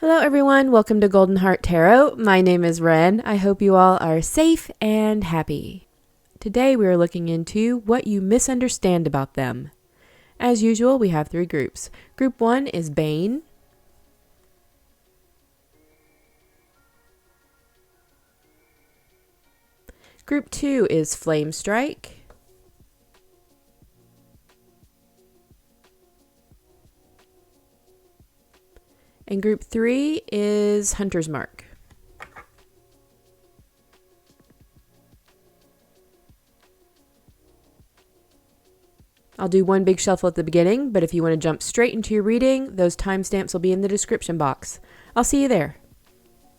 Hello everyone, welcome to Golden Heart Tarot. My name is Renn. I hope you all are safe and happy. Today we are looking into what you misunderstand about them. As usual, we have three groups. Group 1 is Bane. Group 2 is Flame Strike. And group 3 is Hunter's Mark. I'll do one big shuffle at the beginning, but if you want to jump straight into your reading, those timestamps will be in the description box. I'll see you there.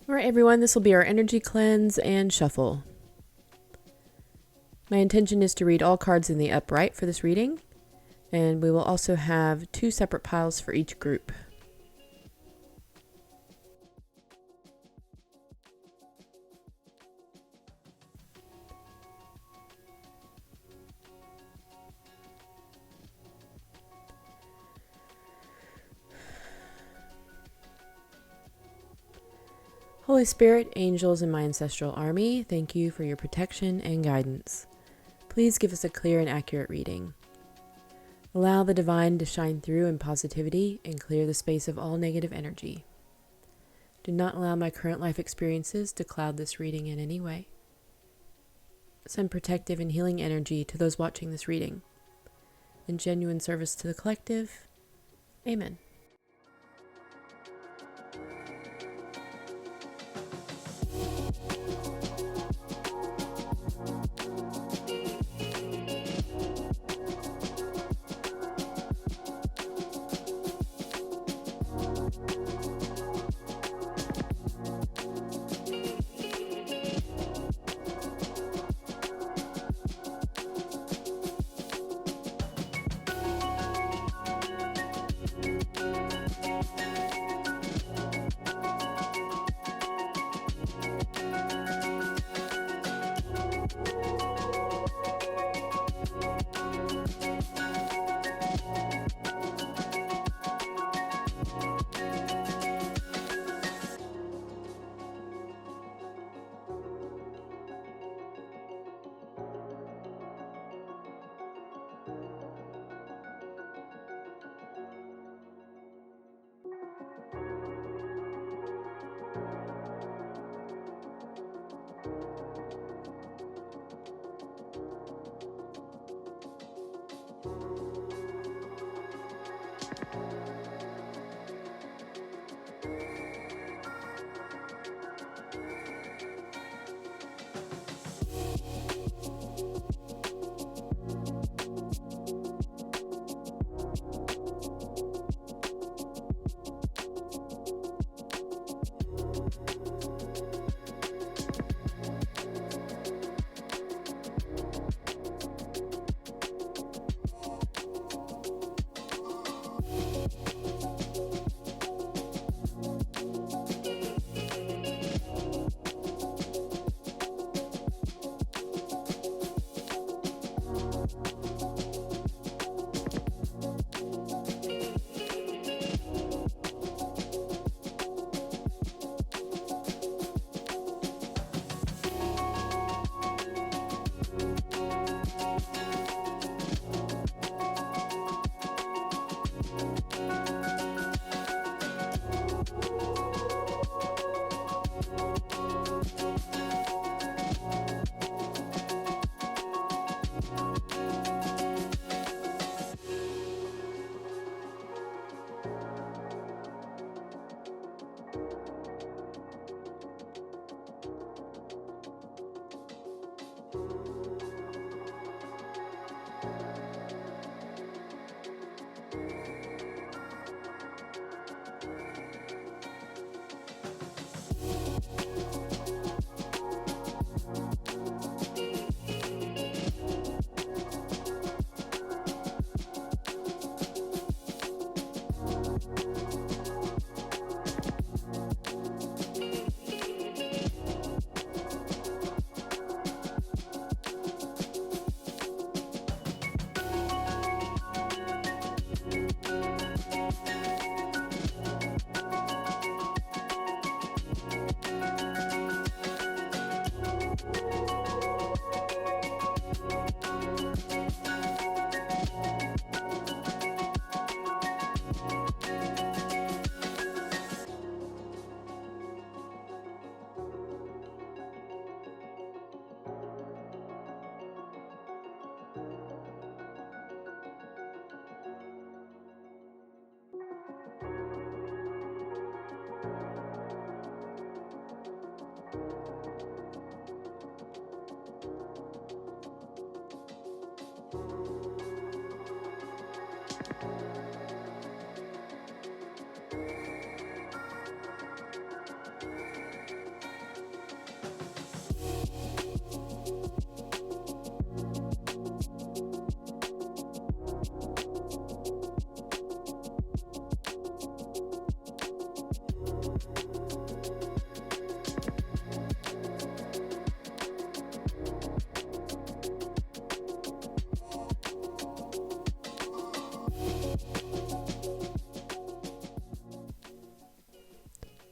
All right, everyone, this will be our energy cleanse and shuffle. My intention is to read all cards in the upright for this reading, and we will also have 2 separate piles for each group. Holy Spirit, angels, and my ancestral army, thank you for your protection and guidance. Please give us a clear and accurate reading. Allow the divine to shine through in positivity and clear the space of all negative energy. Do not allow my current life experiences to cloud this reading in any way. Send protective and healing energy to those watching this reading. In genuine service to the collective, Amen.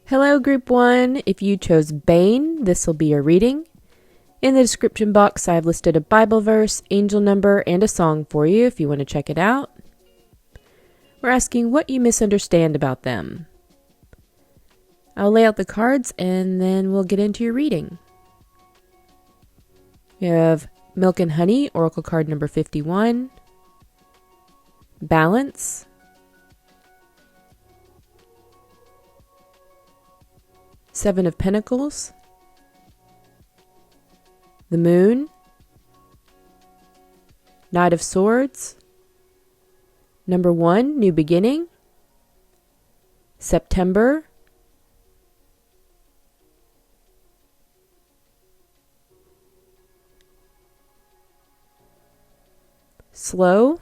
Hello, Group 1. If you chose Bane, this will be your reading. In the description box, I've listed a Bible verse, angel number, and a song for you if you want to check it out. We're asking what you misunderstand about them. I'll lay out the cards and then we'll get into your reading. We have Milk and Honey, Oracle card number 51. Balance. Seven of Pentacles. The Moon. Knight of Swords. Number 1, New Beginning. September. Slow.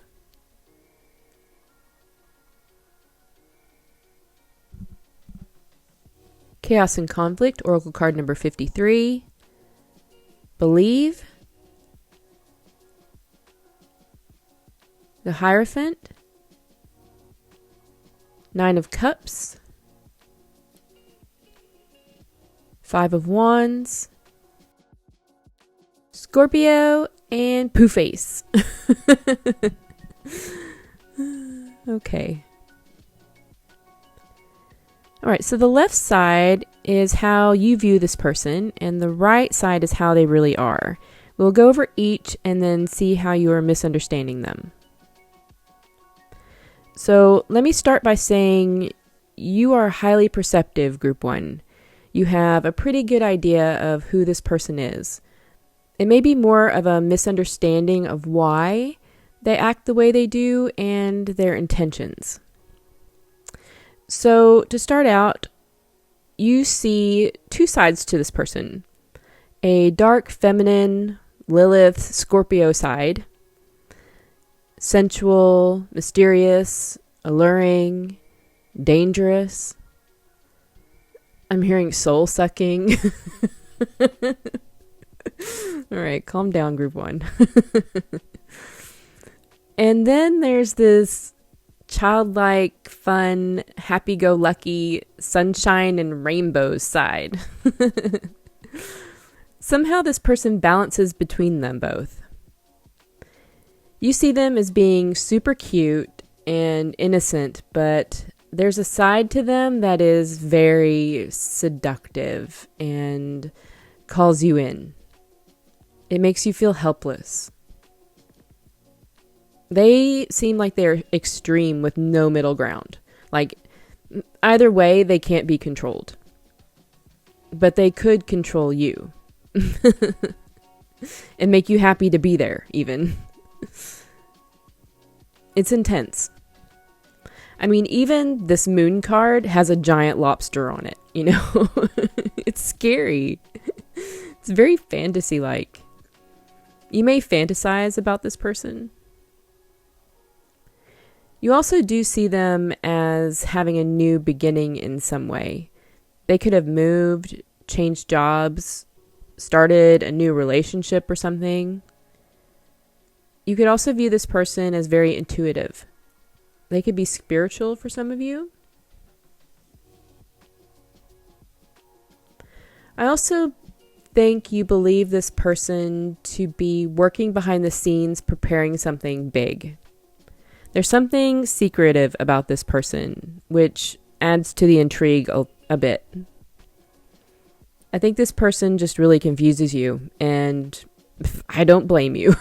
Chaos and Conflict, Oracle card number 53. Believe. The Hierophant. Nine of Cups. Five of Wands. Scorpio and Pooh Face. Okay. All right, so the left side is how you view this person, and the right side is how they really are. We'll go over each and then see how you are misunderstanding them. So let me start by saying you are highly perceptive, Group 1. You have a pretty good idea of who this person is. It may be more of a misunderstanding of why they act the way they do and their intentions. So to start out, you see two sides to this person. A dark, feminine, Lilith, Scorpio side. Sensual, mysterious, alluring, dangerous. I'm hearing soul-sucking. All right, calm down, Group 1. And then there's this childlike, fun, happy-go-lucky, sunshine and rainbows side. Somehow this person balances between them both. You see them as being super cute and innocent, but there's a side to them that is very seductive and calls you in. It makes you feel helpless. They seem like they're extreme with no middle ground. Like, either way, they can't be controlled. But they could control you. And make you happy to be there, even. It's intense. I mean, even this moon card has a giant lobster on it, you know? It's scary. It's very fantasy-like. You may fantasize about this person. You also do see them as having a new beginning in some way. They could have moved, changed jobs, started a new relationship or something. You could also view this person as very intuitive. They could be spiritual for some of you. I also think you believe this person to be working behind the scenes preparing something big. There's something secretive about this person, which adds to the intrigue a bit. I think this person just really confuses you, and I don't blame you.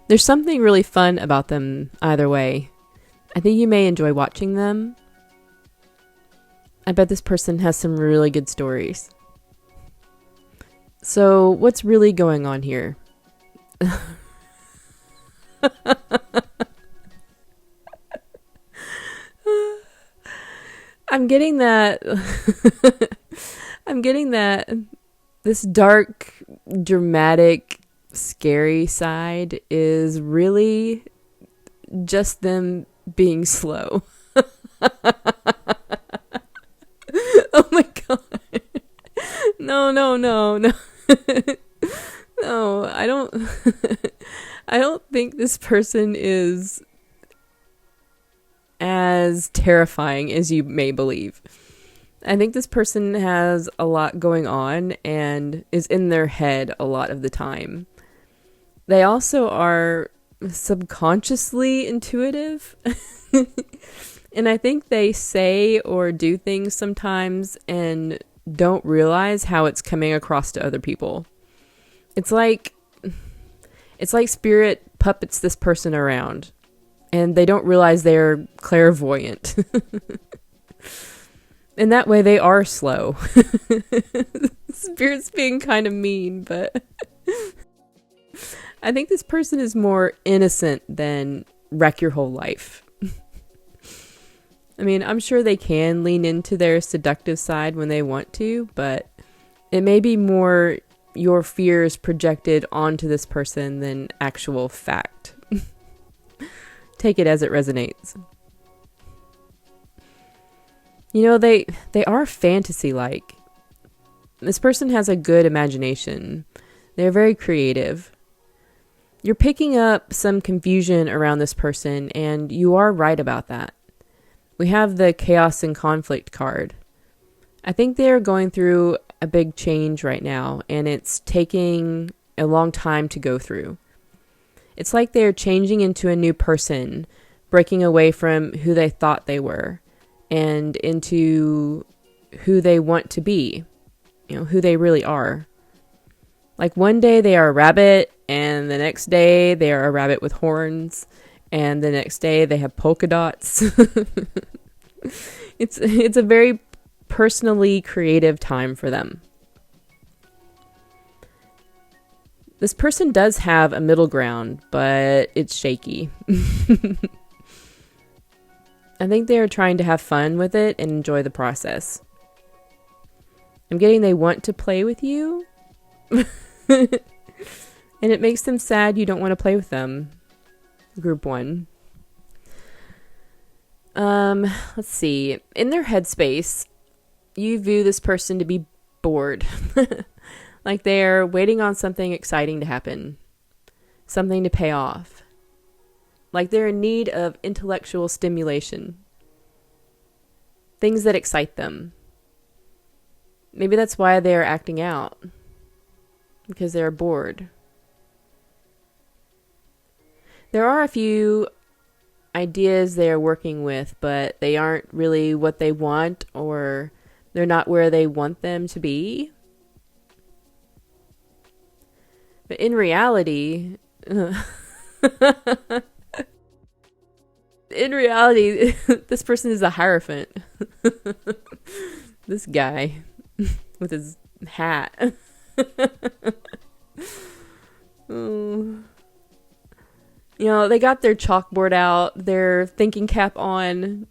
There's something really fun about them either way. I think you may enjoy watching them. I bet this person has some really good stories. So, what's really going on here? I'm getting that this dark, dramatic, scary side is really just them being slow. Oh my god. No. No, I don't I don't think this person is as as terrifying as you may believe. I think this person has a lot going on and is in their head a lot of the time. They also are subconsciously intuitive. And I think they say or do things sometimes and don't realize how it's coming across to other people. It's like spirit puppets this person around and they don't realize they're clairvoyant. And that way they are slow. Spirit's being kind of mean, but I think this person is more innocent than wreck your whole life. I mean, I'm sure they can lean into their seductive side when they want to, but it may be more your fears projected onto this person than actual fact. Take it as it resonates. You know, they are fantasy-like. This person has a good imagination. They're very creative. You're picking up some confusion around this person, and you are right about that. We have the chaos and conflict card. I think they're going through a big change right now, and it's taking a long time to go through. It's like they're changing into a new person, breaking away from who they thought they were, and into who they want to be, who they really are. Like one day they are a rabbit, and the next day they are a rabbit with horns, and the next day they have polka dots. It's a very personally creative time for them. This person does have a middle ground, but it's shaky. I think they are trying to have fun with it and enjoy the process. I'm getting they want to play with you. And it makes them sad you don't want to play with them. Group 1. Let's see. In their headspace, you view this person to be bored. Like they're waiting on something exciting to happen. Something to pay off. Like they're in need of intellectual stimulation. Things that excite them. Maybe that's why they're acting out. Because they're bored. There are a few ideas they're working with, but they aren't really what they want, or they're not where they want them to be. But in reality, this person is a Hierophant. This guy with his hat. Oh. They got their chalkboard out, their thinking cap on,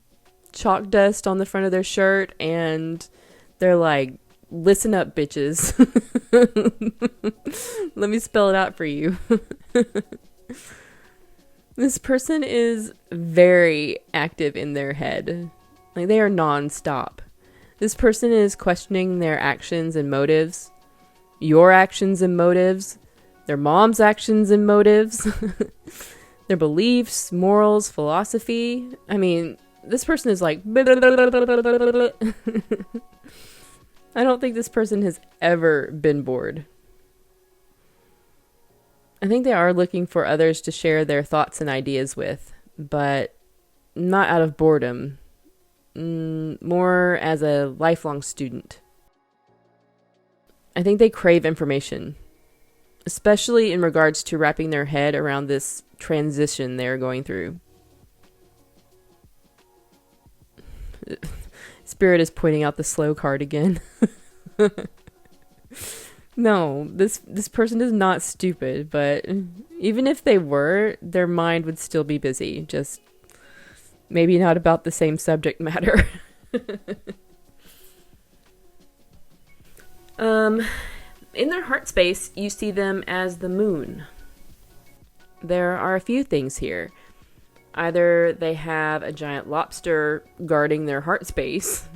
chalk dust on the front of their shirt, and they're like, listen up, bitches. Let me spell it out for you. This person is very active in their head. Like, they are non-stop. This person is questioning their actions and motives, your actions and motives, their mom's actions and motives, their beliefs, morals, philosophy. I mean, this person is like... I don't think this person has ever been bored. I think they are looking for others to share their thoughts and ideas with, but not out of boredom. More as a lifelong student. I think they crave information, especially in regards to wrapping their head around this transition they're going through. Spirit is pointing out the slow card again. No, this person is not stupid, but even if they were, their mind would still be busy, just maybe not about the same subject matter. In their heart space, you see them as the moon. There are a few things here. Either they have a giant lobster guarding their heart space,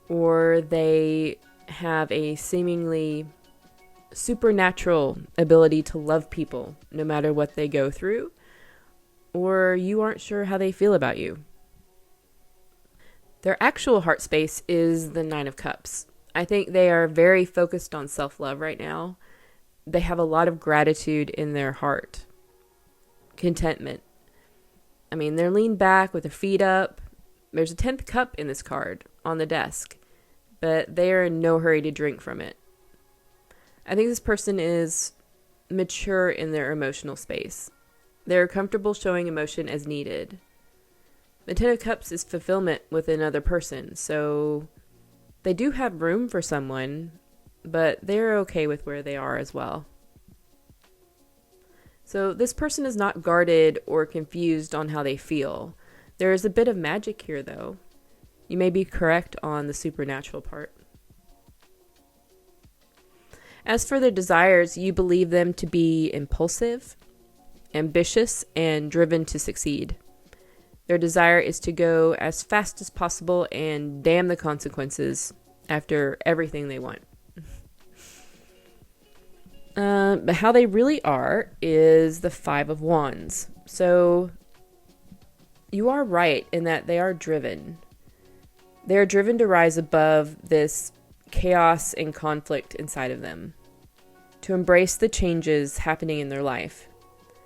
or they have a seemingly supernatural ability to love people no matter what they go through, or you aren't sure how they feel about you. Their actual heart space is the Nine of Cups. I think they are very focused on self-love right now. They have a lot of gratitude in their heart. Contentment. I mean, they're leaned back with their feet up. There's a 10th cup in this card on the desk, but they are in no hurry to drink from it. I think this person is mature in their emotional space. They're comfortable showing emotion as needed. The 10 of Cups is fulfillment with another person, so they do have room for someone, but they're okay with where they are as well. So this person is not guarded or confused on how they feel. There is a bit of magic here, though. You may be correct on the supernatural part. As for their desires, you believe them to be impulsive, ambitious, and driven to succeed. Their desire is to go as fast as possible and damn the consequences after everything they want. But how they really are is the 5 of Wands. So you are right in that they are driven. They are driven to rise above this chaos and conflict inside of them, to embrace the changes happening in their life,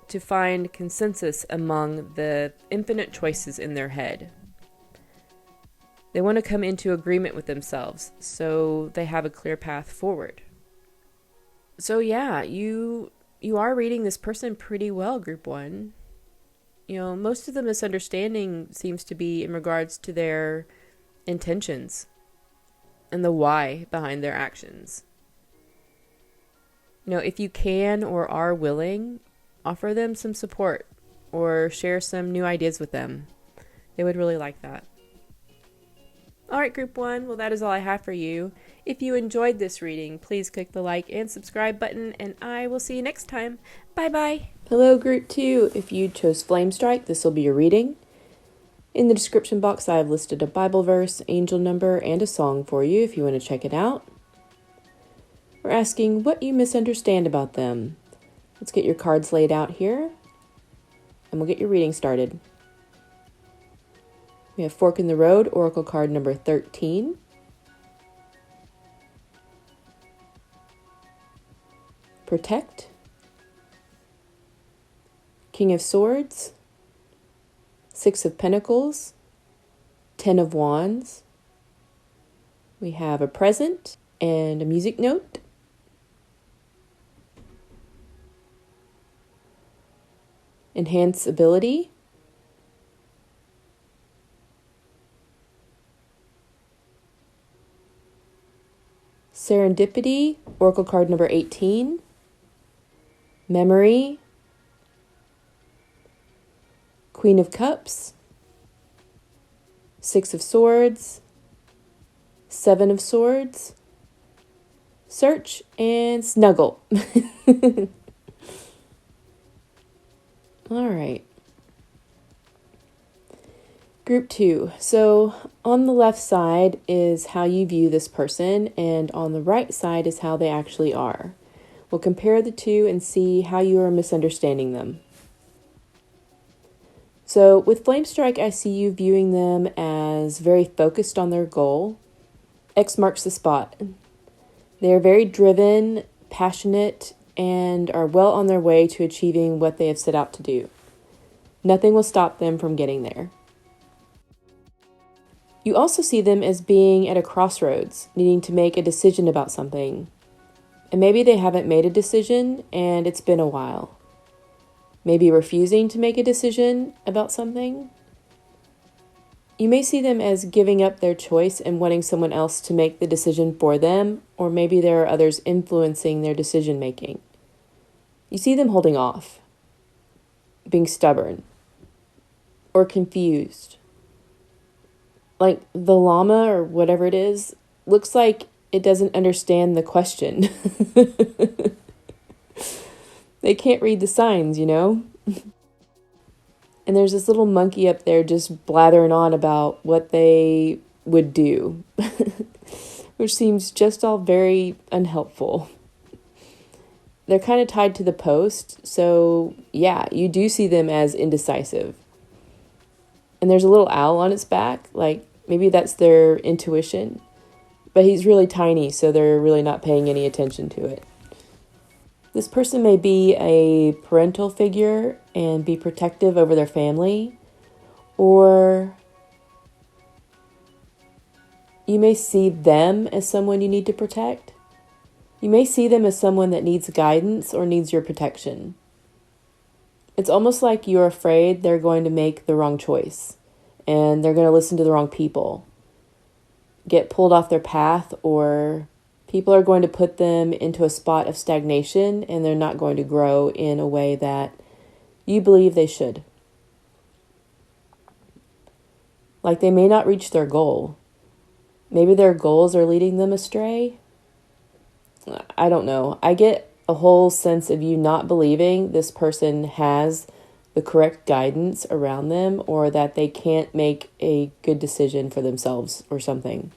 to find consensus among the infinite choices in their head. They want to come into agreement with themselves so they have a clear path forward. So yeah, you are reading this person pretty well, Group 1. You know, most of the misunderstanding seems to be in regards to their intentions and the why behind their actions. You know, if you can or are willing, offer them some support or share some new ideas with them. They would really like that. All right, Group 1, well, that is all I have for you. If you enjoyed this reading, please click the like and subscribe button, and I will see you next time. Bye-bye. Hello, Group 2. If you chose Flame Strike, this will be your reading. In the description box, I have listed a Bible verse, angel number, and a song for you if you want to check it out. We're asking what you misunderstand about them. Let's get your cards laid out here, and we'll get your reading started. We have Fork in the Road, Oracle card number 13. Protect. King of Swords. 6 of Pentacles. 10 of Wands. We have a present and a music note. Enhance ability. Serendipity, Oracle card number 18. Memory. Queen of Cups. 6 of Swords. 7 of Swords. Search and Snuggle. All right. Group 2. So on the left side is how you view this person, and on the right side is how they actually are. We'll compare the two and see how you are misunderstanding them. So with Flame Strike, I see you viewing them as very focused on their goal. X marks the spot. They are very driven, passionate, and are well on their way to achieving what they have set out to do. Nothing will stop them from getting there. You also see them as being at a crossroads, needing to make a decision about something. And maybe they haven't made a decision and it's been a while. Maybe refusing to make a decision about something. You may see them as giving up their choice and wanting someone else to make the decision for them, or maybe there are others influencing their decision making. You see them holding off, being stubborn, or confused. Like the llama or whatever it is, looks like it doesn't understand the question. They can't read the signs, you know? And there's this little monkey up there just blathering on about what they would do, which seems just all very unhelpful. They're kind of tied to the post, so yeah, you do see them as indecisive. And there's a little owl on its back, like Maybe that's their intuition, but he's really tiny, so they're really not paying any attention to it. This person may be a parental figure and be protective over their family, or you may see them as someone you need to protect. You may see them as someone that needs guidance or needs your protection. It's almost like you're afraid they're going to make the wrong choice and they're going to listen to the wrong people, get pulled off their path, or people are going to put them into a spot of stagnation and they're not going to grow in a way that you believe they should. Like they may not reach their goal. Maybe their goals are leading them astray. I don't know. I get a whole sense of you not believing this person has the correct guidance around them, or that they can't make a good decision for themselves or something.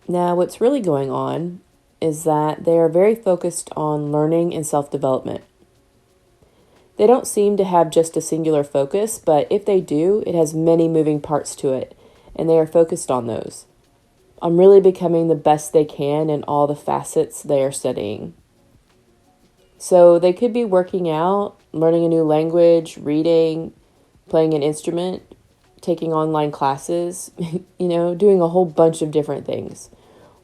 Now, what's really going on is that they are very focused on learning and self-development. They don't seem to have just a singular focus, but if they do, it has many moving parts to it, and they are focused on those, on really becoming the best they can in all the facets they are studying. So they could be working out, learning a new language, reading, playing an instrument, taking online classes, doing a whole bunch of different things.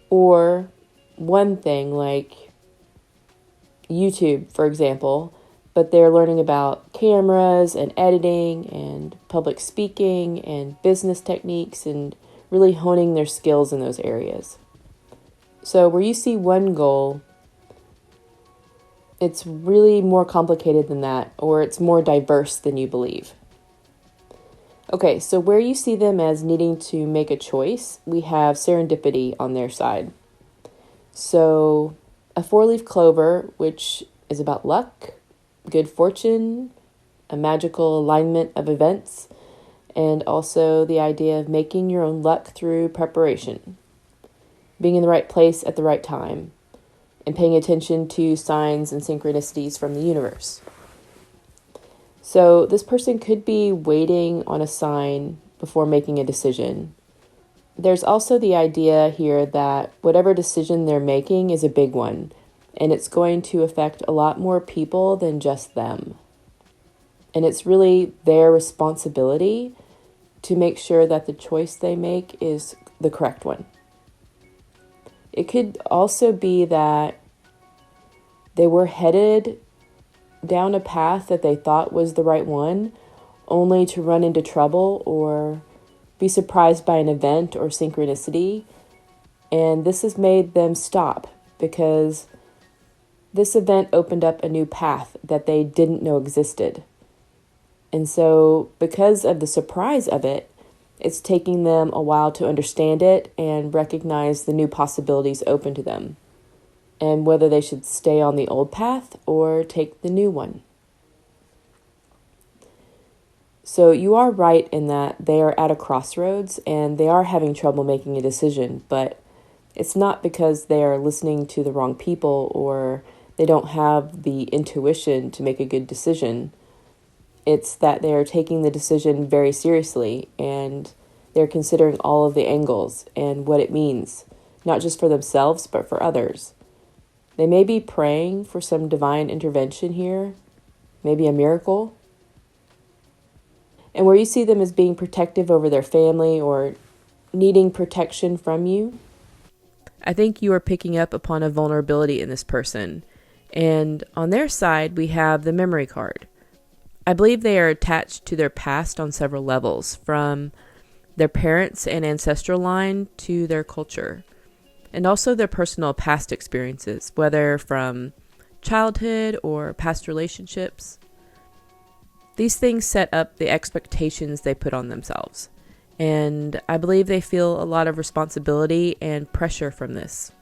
Or one thing like YouTube, for example, but they're learning about cameras and editing and public speaking and business techniques and really honing their skills in those areas. So where you see one goal, it's really more complicated than that, or it's more diverse than you believe. Okay, so where you see them as needing to make a choice, we have serendipity on their side. So a 4-leaf clover, which is about luck, good fortune, a magical alignment of events, and also the idea of making your own luck through preparation, being in the right place at the right time, and paying attention to signs and synchronicities from the universe. So this person could be waiting on a sign before making a decision. There's also the idea here that whatever decision they're making is a big one, and it's going to affect a lot more people than just them. And it's really their responsibility to make sure that the choice they make is the correct one. It could also be that they were headed down a path that they thought was the right one, only to run into trouble or be surprised by an event or synchronicity. And this has made them stop because this event opened up a new path that they didn't know existed. And so because of the surprise of it, it's taking them a while to understand it and recognize the new possibilities open to them, and whether they should stay on the old path or take the new one. So you are right in that they are at a crossroads and they are having trouble making a decision, but it's not because they are listening to the wrong people or they don't have the intuition to make a good decision. It's that they are taking the decision very seriously and they're considering all of the angles and what it means, not just for themselves, but for others. They may be praying for some divine intervention here, maybe a miracle. And where you see them as being protective over their family or needing protection from you, I think you are picking up upon a vulnerability in this person. And on their side, we have the memory card. I believe they are attached to their past on several levels, from their parents and ancestral line to their culture, and also their personal past experiences, whether from childhood or past relationships. These things set up the expectations they put on themselves, and I believe they feel a lot of responsibility and pressure from this.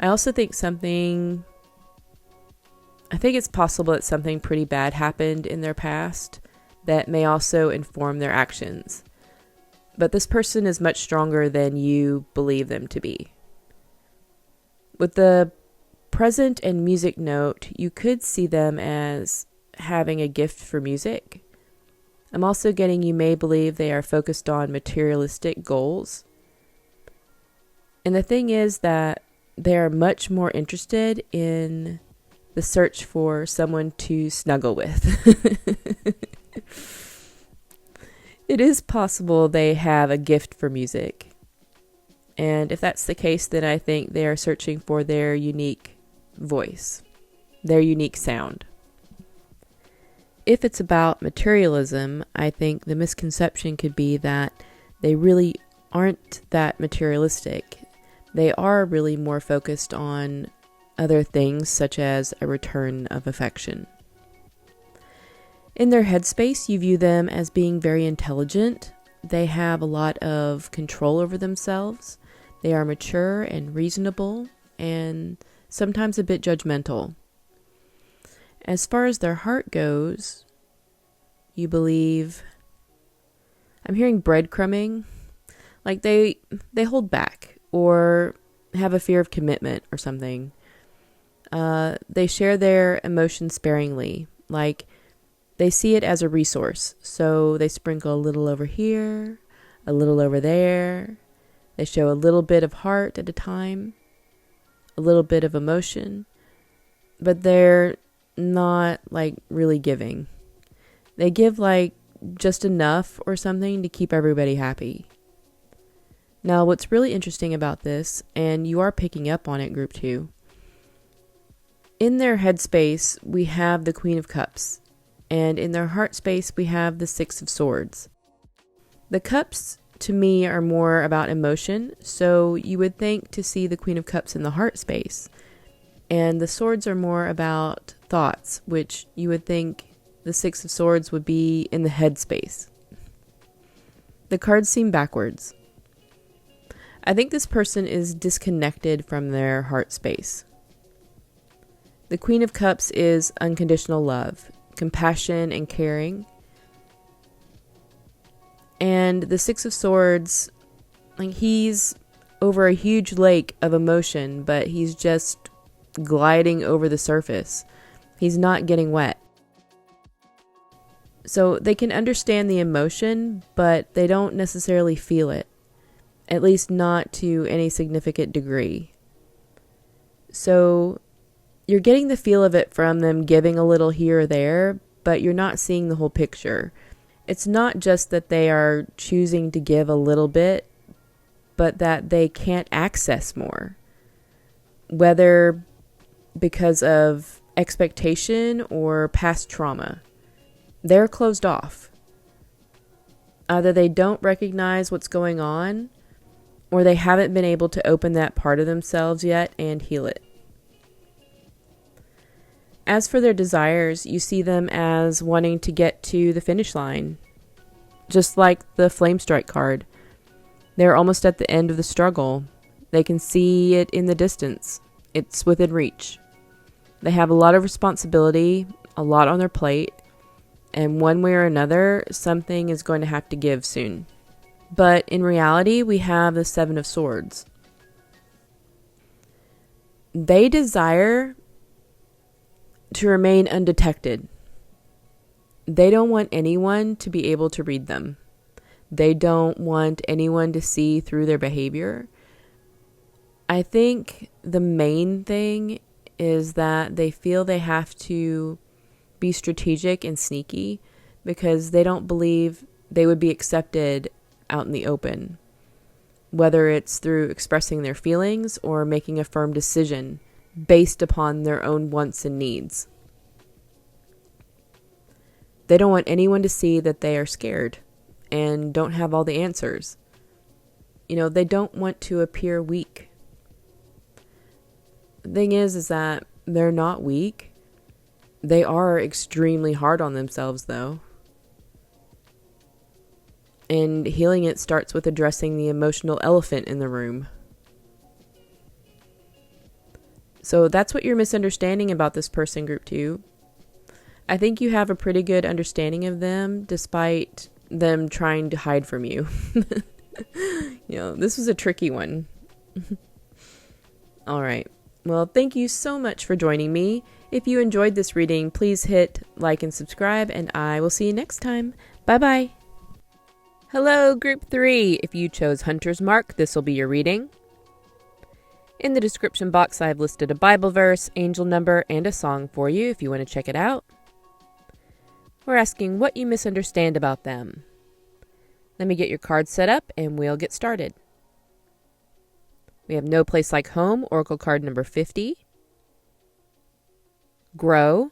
I also think it's possible that something pretty bad happened in their past that may also inform their actions. But this person is much stronger than you believe them to be. With the present and music note, you could see them as having a gift for music. I'm also getting you may believe they are focused on materialistic goals. And the thing is that they are much more interested in the search for someone to snuggle with. It is possible they have a gift for music. And if that's the case, then I think they are searching for their unique voice, their unique sound. If it's about materialism, I think the misconception could be that they really aren't that materialistic. They are really more focused on other things, such as a return of affection. In their headspace, you view them as being very intelligent. They have a lot of control over themselves. They are mature and reasonable, and sometimes a bit judgmental. As far as their heart goes, you believe, I'm hearing breadcrumbing, like they hold back or have a fear of commitment or something. They share their emotions sparingly, like they see it as a resource, so they sprinkle a little over here, a little over there. They show a little bit of heart at a time, a little bit of emotion, but they're not like really giving. They give like just enough or something to keep everybody happy. Now, what's really interesting about this, and you are picking up on it, Group 2, in their headspace, we have the Queen of Cups, and in their heart space, we have the Six of Swords. The cups, to me, are more about emotion, so you would think to see the Queen of Cups in the heart space. And the swords are more about thoughts, which you would think the Six of Swords would be in the head space. The cards seem backwards. I think this person is disconnected from their heart space. The Queen of Cups is unconditional love, compassion, and caring. And the Six of Swords, like he's over a huge lake of emotion, but he's just gliding over the surface. He's not getting wet. So they can understand the emotion, but they don't necessarily feel it. At least not to any significant degree. So you're getting the feel of it from them giving a little here or there, but you're not seeing the whole picture. It's not just that they are choosing to give a little bit, but that they can't access more. Whether because of expectation or past trauma. They're closed off. Either they don't recognize what's going on, or they haven't been able to open that part of themselves yet and heal it. As for their desires, you see them as wanting to get to the finish line. Just like the Flame Strike card. They're almost at the end of the struggle. They can see it in the distance. It's within reach. They have a lot of responsibility, a lot on their plate, and one way or another, something is going to have to give soon. But in reality, we have the Seven of Swords. They desire to remain undetected. They don't want anyone to be able to read them. They don't want anyone to see through their behavior. I think the main thing is that they feel they have to be strategic and sneaky because they don't believe they would be accepted out in the open, whether it's through expressing their feelings or making a firm decision based upon their own wants and needs. They don't want anyone to see that they are scared and don't have all the answers. They don't want to appear weak. The thing is that they're not weak. They are extremely hard on themselves, though. And healing it starts with addressing the emotional elephant in the room. So that's what you're misunderstanding about this person, Group 2. I think you have a pretty good understanding of them, despite them trying to hide from you. This was a tricky one. All right. Well, thank you so much for joining me. If you enjoyed this reading, please hit like and subscribe, and I will see you next time. Bye-bye. Hello, Group 3. If you chose Hunter's Mark, this will be your reading. In the description box, I've listed a Bible verse, angel number, and a song for you if you want to check it out. We're asking what you misunderstand about them. Let me get your cards set up and we'll get started. We have No Place Like Home, Oracle card number 50. Grow.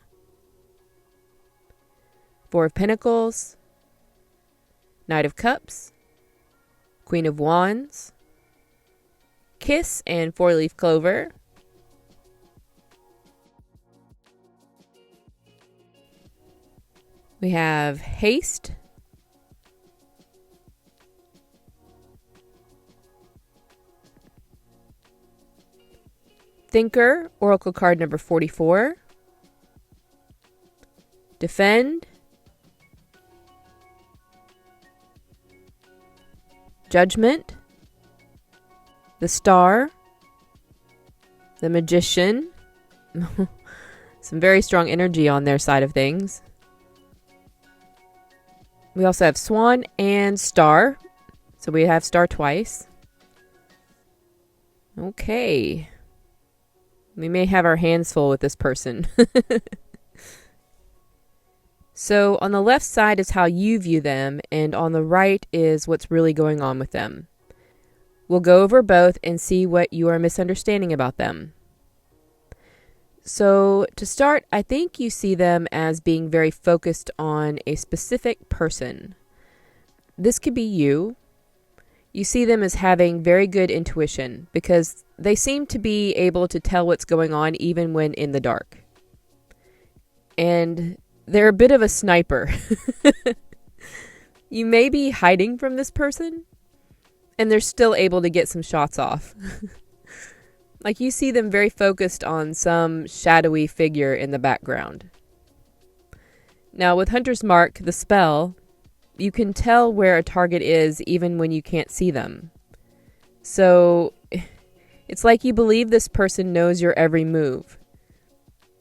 Four of Pentacles. Knight of Cups. Queen of Wands. Kiss and four-leaf clover. We have Haste. Thinker, Oracle card number 44. Defend. Judgment. The Star. The Magician. Some very strong energy on their side of things. We also have Swan and Star. So we have Star twice. Okay. We may have our hands full with this person. So on the left side is how you view them, and on the right is what's really going on with them. We'll go over both and see what you are misunderstanding about them. So to start, I think you see them as being very focused on a specific person. This could be you. You see them as having very good intuition because they seem to be able to tell what's going on even when in the dark. And they're a bit of a sniper. You may be hiding from this person, and they're still able to get some shots off. Like you see them very focused on some shadowy figure in the background. Now with Hunter's Mark, the spell, you can tell where a target is even when you can't see them. So it's like you believe this person knows your every move.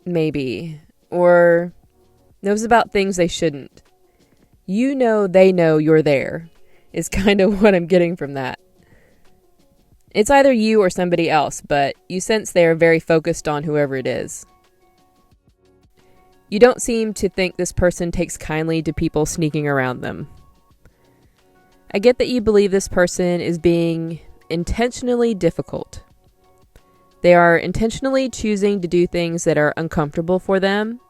Maybe. Or knows about things they shouldn't. You know they know you're there, is kind of what I'm getting from that. It's either you or somebody else, but you sense they are very focused on whoever it is. You don't seem to think this person takes kindly to people sneaking around them. I get that you believe this person is being intentionally difficult. They are intentionally choosing to do things that are uncomfortable for them.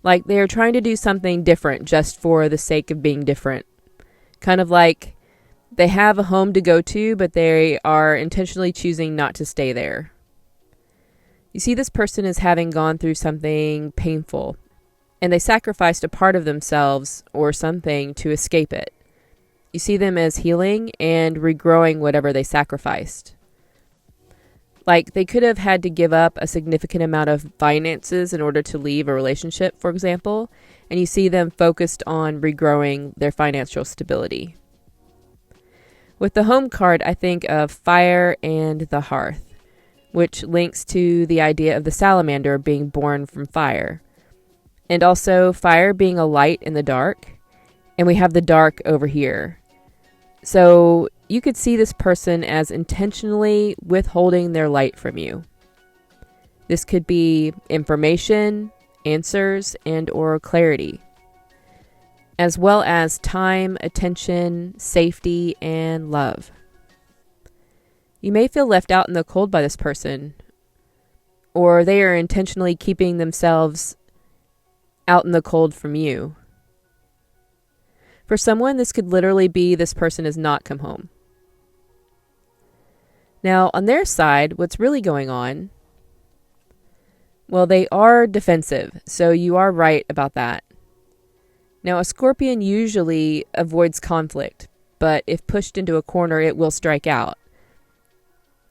Like they are trying to do something different just for the sake of being different. Kind of like they have a home to go to, but they are intentionally choosing not to stay there. You see this person as having gone through something painful, and they sacrificed a part of themselves or something to escape it. You see them as healing and regrowing whatever they sacrificed. Like they could have had to give up a significant amount of finances in order to leave a relationship, for example, and you see them focused on regrowing their financial stability. With the home card, I think of fire and the hearth, which links to the idea of the salamander being born from fire. And also fire being a light in the dark, and we have the dark over here. So you could see this person as intentionally withholding their light from you. This could be information, answers, and or clarity, as well as time, attention, safety, and love. You may feel left out in the cold by this person, or they are intentionally keeping themselves out in the cold from you. For someone, this could literally be this person has not come home. Now, on their side, what's really going on? Well, they are defensive, so you are right about that. Now, a Scorpion usually avoids conflict, but if pushed into a corner, it will strike out.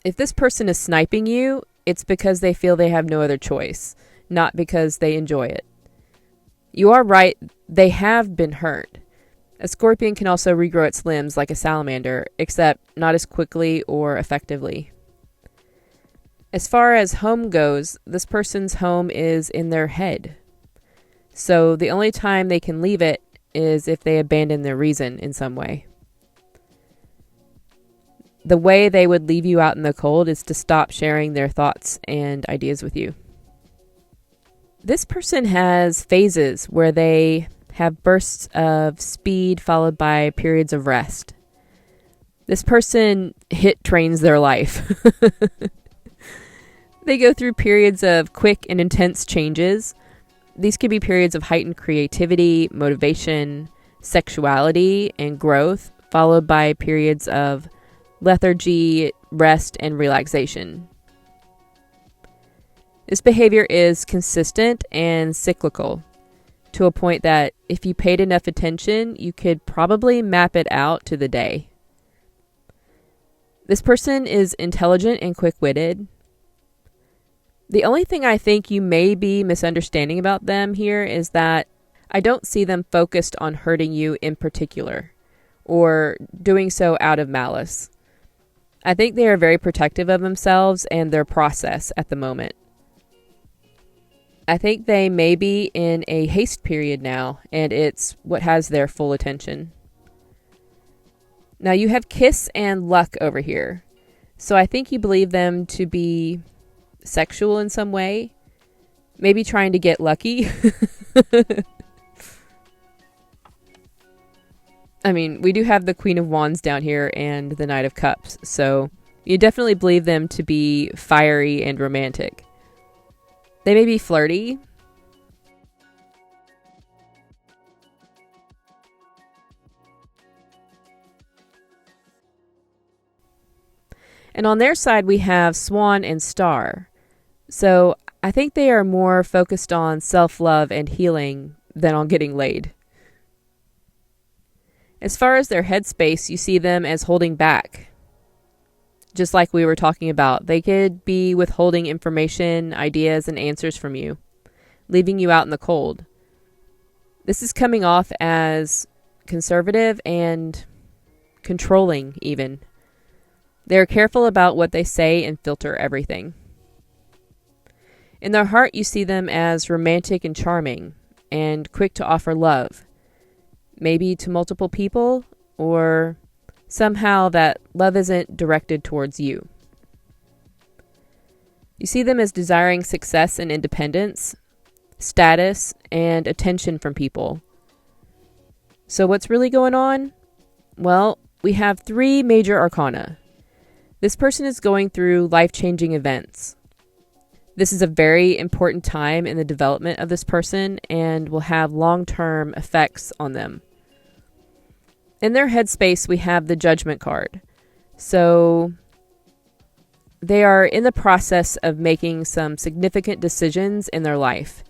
If this person is sniping you, it's because they feel they have no other choice, not because they enjoy it. You are right, they have been hurt. A Scorpion can also regrow its limbs like a salamander, except not as quickly or effectively. As far as home goes, this person's home is in their head. So the only time they can leave it is if they abandon their reason in some way. The way they would leave you out in the cold is to stop sharing their thoughts and ideas with you. This person has phases where they have bursts of speed followed by periods of rest. This person hit trains their life. They go through periods of quick and intense changes. These could be periods of heightened creativity, motivation, sexuality, and growth, followed by periods of lethargy, rest, and relaxation. This behavior is consistent and cyclical, to a point that if you paid enough attention, you could probably map it out to the day. This person is intelligent and quick-witted. The only thing I think you may be misunderstanding about them here is that I don't see them focused on hurting you in particular, or doing so out of malice. I think they are very protective of themselves and their process at the moment. I think they may be in a haste period now, and it's what has their full attention. Now you have kiss and luck over here. So I think you believe them to be sexual in some way. Maybe trying to get lucky. I mean, we do have the Queen of Wands down here and the Knight of Cups. So you definitely believe them to be fiery and romantic. They may be flirty. And on their side, we have Swan and Star. So I think they are more focused on self-love and healing than on getting laid. As far as their headspace, you see them as holding back. Just like we were talking about, they could be withholding information, ideas, and answers from you, leaving you out in the cold. This is coming off as conservative and controlling even. They're careful about what they say and filter everything. In their heart, you see them as romantic and charming and quick to offer love, maybe to multiple people, or somehow that love isn't directed towards you. You see them as desiring success and independence, status, and attention from people. So what's really going on? Well, we have 3 major arcana. This person is going through life-changing events. This is a very important time in the development of this person and will have long-term effects on them. In their headspace, we have the Judgment card. So they are in the process of making some significant decisions in their life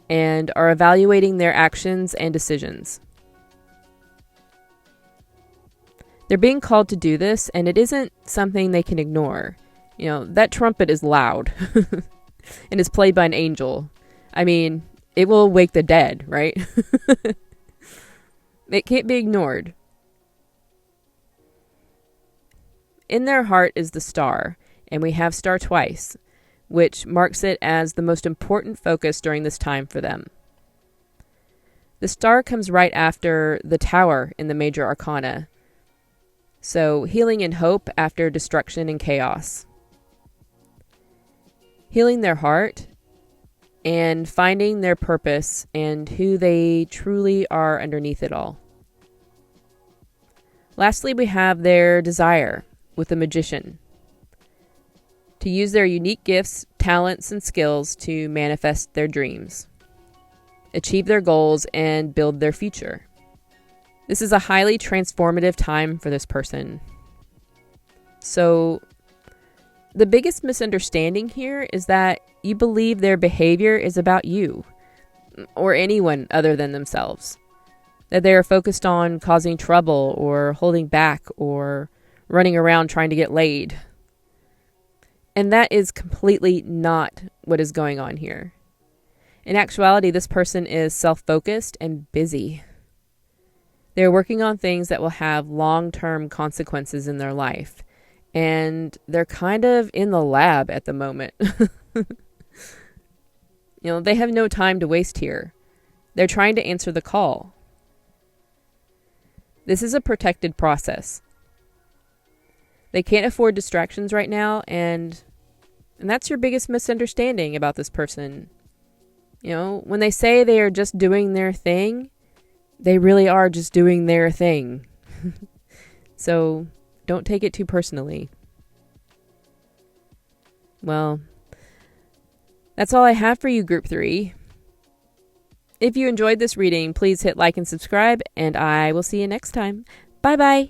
and are evaluating their actions and decisions. They're being called to do this, and it isn't something they can ignore. You know, that trumpet is loud and is played by an angel. I mean, it will wake the dead, right? It can't be ignored. In their heart is the Star, and we have Star twice, which marks it as the most important focus during this time for them. The Star comes right after the Tower in the major arcana. So, healing and hope after destruction and chaos. Healing their heart and finding their purpose and who they truly are underneath it all. Lastly, we have their Desire with the Magician. To use their unique gifts, talents, and skills to manifest their dreams, achieve their goals, and build their future. This is a highly transformative time for this person. So, the biggest misunderstanding here is that you believe their behavior is about you or anyone other than themselves. That they are focused on causing trouble or holding back or running around trying to get laid. And that is completely not what is going on here. In actuality, this person is self-focused and busy. They're working on things that will have long-term consequences in their life. And they're kind of in the lab at the moment. They have no time to waste here. They're trying to answer the call. This is a protected process. They can't afford distractions right now, and that's your biggest misunderstanding about this person. You know, when they say they are just doing their thing, they really are just doing their thing. So don't take it too personally. Well, that's all I have for you, Group 3. If you enjoyed this reading, please hit like and subscribe, and I will see you next time. Bye-bye.